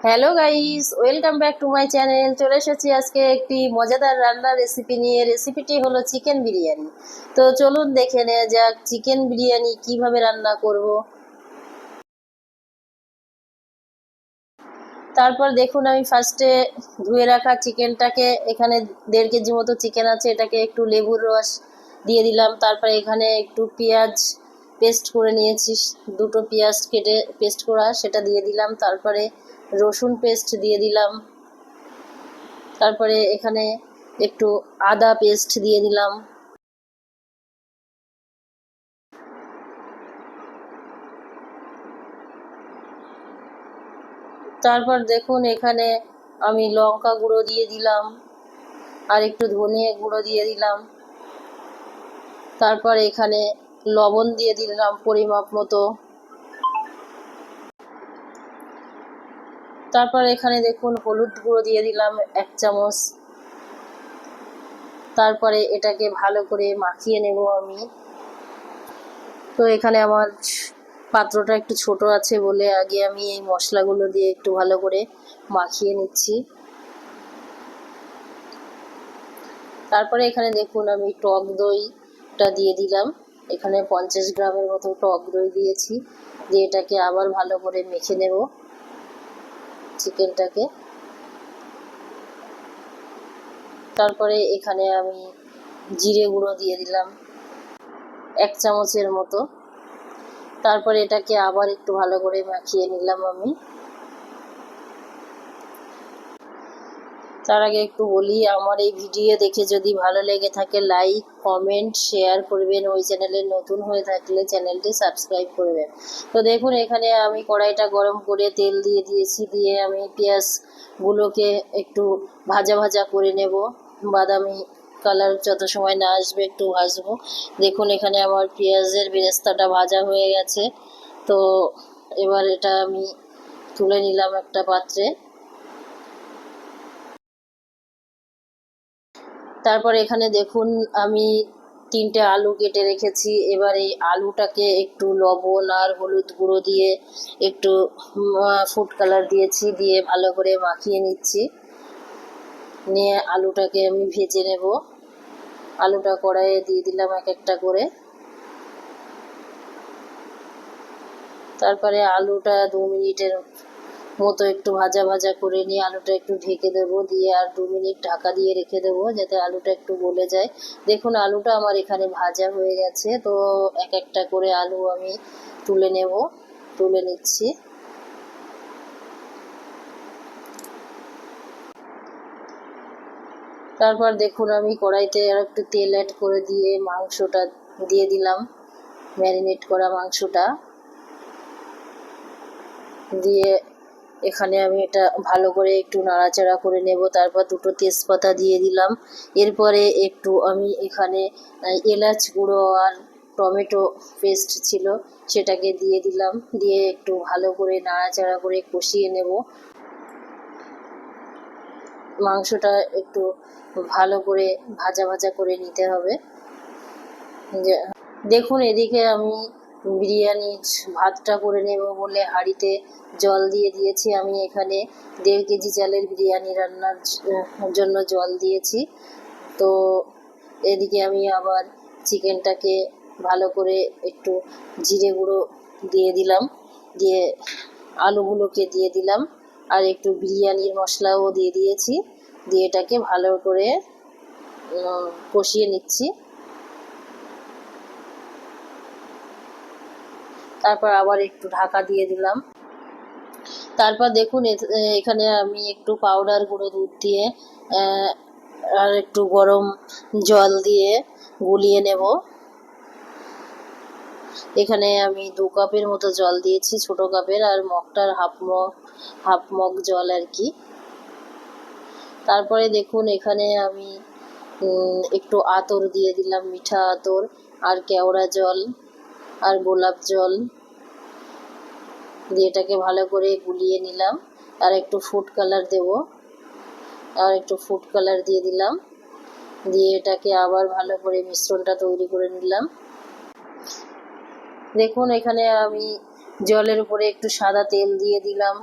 Hello guys, welcome back to my channel. চলে এসেছি আজকে একটি মজাদার রান্নার রেসিপি নিয়ে। রেসিপিটি হলো চিকেন বিরিয়ানি। তো চলুন দেখে নেওয়া যাক চিকেন বিরিয়ানি কিভাবে রান্না করব। তারপর দেখুন, আমি ফার্স্টে ধুয়ে রাখা চিকেনটাকে, এখানে 1.5 কেজি মতো চিকেন আছে, এটাকে একটু লেবুর রস দিয়ে দিলাম। তারপরে এখানে একটু পেঁয়াজ পেস্ট করে নিয়েছি, 2টো পেঁয়াজ কেটে পেস্ট করা, সেটা দিয়ে দিলাম। তারপরে রসুন পেস্ট দিয়ে দিলাম। তারপরে এখানে একটু আদা পেস্ট দিয়ে দিলাম। তারপর দেখুন, এখানে আমি লঙ্কা গুঁড়ো দিয়ে দিলাম আর একটু ধনে গুঁড়ো দিয়ে দিলাম। তারপর এখানে লবণ দিয়ে দিলাম পরিমাপ মতো। তারপর এখানে দেখুন হলুদ গুঁড়ো দিয়ে দিলাম 1 চামচ। তারপরে এটাকে ভালো করে মাখিয়ে নেব আমি। তো এখানে আমার পাত্রটা একটু ছোট আছে বলে আগে আমি এই মশলাগুলো দিয়ে একটু ভালো করে মাখিয়ে নিচ্ছি। তারপরে এখানে দেখুন আমি টক দইটা দিয়ে দিলাম। এখানে 50 গ্রামের মতো টক দই দিয়েছি। দিয়ে এটাকে আবার ভালো করে মেখে নেব চিকেনটাকে। তারপরে এখানে আমি জিরে গুঁড়ো দিয়ে দিলাম 1 চামচের মতো। তারপরে এটাকে আবার একটু ভালো করে মাখিয়ে নিলাম আমি। তার আগে একটু বলি, আমার এই ভিডিও দেখে যদি ভালো লেগে থাকে লাইক কমেন্ট শেয়ার করবেন। ওই চ্যানেলে নতুন হয়ে থাকলে চ্যানেলটি সাবস্ক্রাইব করবেন। তো দেখুন, এখানে আমি কড়াইটা গরম করে তেল দিয়ে দিয়েছি। দিয়ে আমি পেঁয়াজগুলোকে একটু ভাজা ভাজা করে নেব, বাদামি কালার যত সময় না আসবে একটু ভাজবো। দেখুন, এখানে আমার পেঁয়াজের বেরেস্তাটা ভাজা হয়ে গেছে। তো এবার এটা আমি তুলে নিলাম একটা পাত্রে। তারপর এখানে দেখুন, আমি 3টে আলু কেটে রেখেছি। এবার এই আলুটাকে একটু লবণ আর হলুদ গুঁড়ো দিয়ে একটু ফুড কালার দিয়েছি, দিয়ে ভালো করে মাখিয়ে নিচ্ছি। নিয়ে আলুটাকে আমি ভেজে নেব। আলুটা কড়াইয়ে দিয়ে দিলাম এক একটা করে। তারপরে আলুটা 2 মিনিটের মতো একটু ভাজা ভাজা করে নিয়ে আলুটা একটু ঢেকে দেবো। দিয়ে আর 2 মিনিট ঢাকা দিয়ে রেখে দেবো যাতে আলুটা একটু গলে যায়। দেখুন, আলুটা আমার এখানে ভাজা হয়ে গেছে। তো এক একটা করে আলু আমি তুলে নিচ্ছি। তারপর দেখুন, আমি কড়াইতে আর একটু তেল অ্যাড করে দিয়ে মাংসটা দিয়ে দিলাম, ম্যারিনেট করা মাংসটা দিয়ে এখানে আমি এটা ভালো করে একটু নাড়াচাড়া করে নেব। তারপর 2টো তেজপাতা দিয়ে দিলাম। এরপরে একটু আমি এখানে এলাচ গুঁড়ো আর টমেটো পেস্ট ছিল সেটাকে দিয়ে দিলাম। দিয়ে একটু ভালো করে নাড়াচাড়া করে কষিয়ে নেব। মাংসটা একটু ভালো করে ভাজা ভাজা করে নিতে হবে। দেখুন, এদিকে আমি বিরিয়ানির ভাতটা করে নেব বলে হাঁড়িতে জল দিয়ে দিয়েছি। আমি এখানে 1.5 কেজি চালের বিরিয়ানি রান্নার জন্য জল দিয়েছি। তো এদিকে আমি আবার চিকেনটাকে ভালো করে একটু জিরে গুঁড়ো দিয়ে দিলাম। দিয়ে আলুগুলোকে দিয়ে দিলাম আর একটু বিরিয়ানির মশলাও দিয়ে দিয়েছি। দিয়ে এটাকে ভালো করে কষিয়ে নিচ্ছি। তারপর আবার একটু ঢাকা দিয়ে দিলাম। তারপর দেখুন, এখানে আমি একটু পাউডার গুঁড়ো দুধ দিয়ে আর একটু গরম জল দিয়ে গুলিয়ে নেব। এখানে আমি 2 কাপের মতো জল দিয়েছি, ছোট কাপের, আর মগটার হাফ মগ জল আর কি। তারপরে দেখুন, এখানে আমি একটু আতর দিয়ে দিলাম, মিঠা আতর আর কেওড়া জল আর গোলাপ জল দিয়ে এটাকে ভালো করে গুলিয়ে নিলাম। আর একটু ফুড কালার দেব, আর একটু ফুড কালার দিয়ে দিলাম। দিয়ে এটাকে আবার ভালো করে মিশ্রণটা তৈরি করে নিলাম। দেখুন, এখানে আমি জলের উপরে একটু সাদা তেল দিয়ে দিলাম।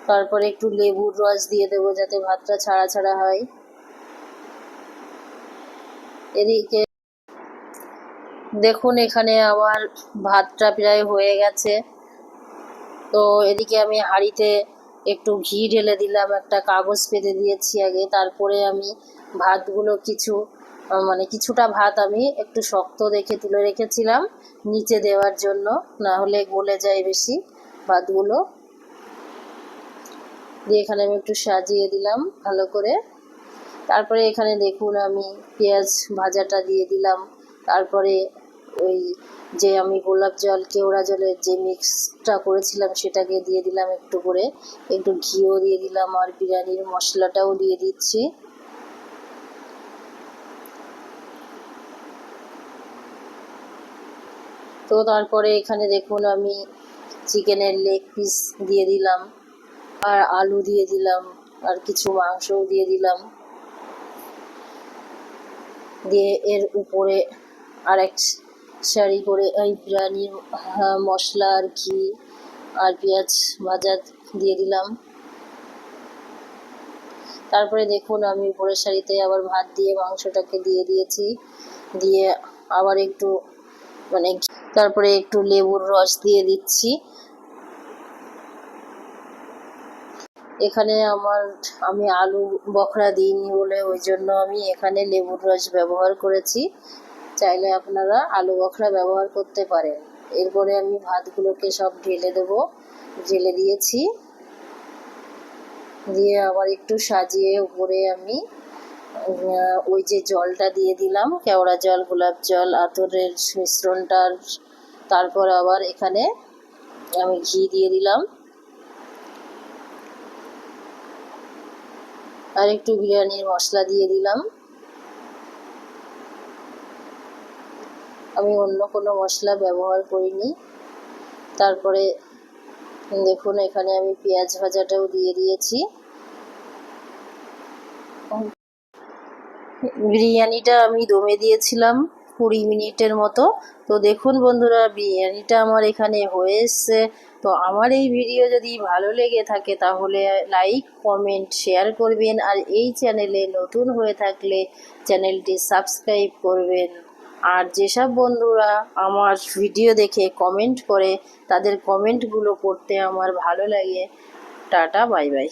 তারপরে একটু লেবুর রস দিয়ে দেবো যাতে ভাতটা ছাড়া ছাড়া হয়। এদিকে দেখুন এখানে আমার ভাতটা প্রায় হয়ে গেছে। তো এদিকে আমি হাঁড়িতে একটু ঘি ঢেলে দিলাম, একটা কাগজ পেতে দিয়েছি আগে। তারপরে আমি ভাতগুলো কিছুটা ভাত আমি একটু শক্ত দেখে তুলে রেখেছিলাম নিচে দেওয়ার জন্য, না হলে গলে যায় বেশি ভাতগুলো। দিয়ে এখানে আমি একটু সাজিয়ে দিলাম ভালো করে। তারপরে এখানে দেখুন আমি পেঁয়াজ ভাজাটা দিয়ে দিলাম। তারপরে ওই যে আমি গোলাপ জল কেওড়া জলের যে মিক্সটা করেছিলাম সেটাকে দিয়ে দিলাম একটু করে, একটু ঘিও দিয়ে দিলাম, আর বিরিয়ানির মশলাটাও দিয়ে দিচ্ছি। তো তারপরে এখানে দেখুন আমি চিকেনের লেগ পিস দিয়ে দিলাম, আর আলু দিয়ে দিলাম, আর কিছু মাংসও দিয়ে দিলাম। দিয়ে এর উপরে আর এক সারি করে এই বিরিয়ানির মশলা আর ঘি আর পেঁয়াজ ভাজা দিয়ে দিলাম। তারপরে দেখুন আমি উপরের সারিতে আবার ভাত দিয়ে মাংসটাকে দিয়ে দিয়েছি, দিয়ে আবার একটু তারপরে একটু লেবুর রস দিয়ে দিচ্ছি। এখানে আমি আলু বখরা দিইনি বলে ওই জন্য আমি এখানে লেবুর রস ব্যবহার করেছি। চাইলে আপনারা আলু বখরা ব্যবহার করতে পারেন। এরপরে আমি ভাতগুলোকে সব ঢেলে দিয়েছি। দিয়ে আবার একটু সাজিয়ে উপরে আমি ওই যে জলটা দিয়ে দিলাম, কেওড়া জল, গোলাপ জল, আতরের মিশ্রণটা। তারপর আবার এখানে আমি ঘি দিয়ে দিলাম, আর একটু বিরিয়ানির মশলা দিয়ে দিলাম। আমি অন্য কোনো মশলা ব্যবহার করিনি। তারপরে দেখুন এখানে আমি পেঁয়াজ ভাজাটাও দিয়ে দিয়েছি। বিরিয়ানিটা আমি দমে দিয়েছিলাম 20 মিনিটের মতো। তো দেখুন বন্ধুরা, বিরিয়ানিটা আমার এখানে হয়ে এসছে। তো আমার এই ভিডিও যদি ভালো লেগে থাকে তাহলে লাইক, কমেন্ট, শেয়ার করবেন, আর এই চ্যানেলে নতুন হয়ে থাকলে চ্যানেলটি সাবস্ক্রাইব করবেন। আর যেসব বন্ধুরা আমার ভিডিও দেখে কমেন্ট করে তাদের কমেন্টগুলো পড়তে আমার ভালো লাগে। Tata, bye bye.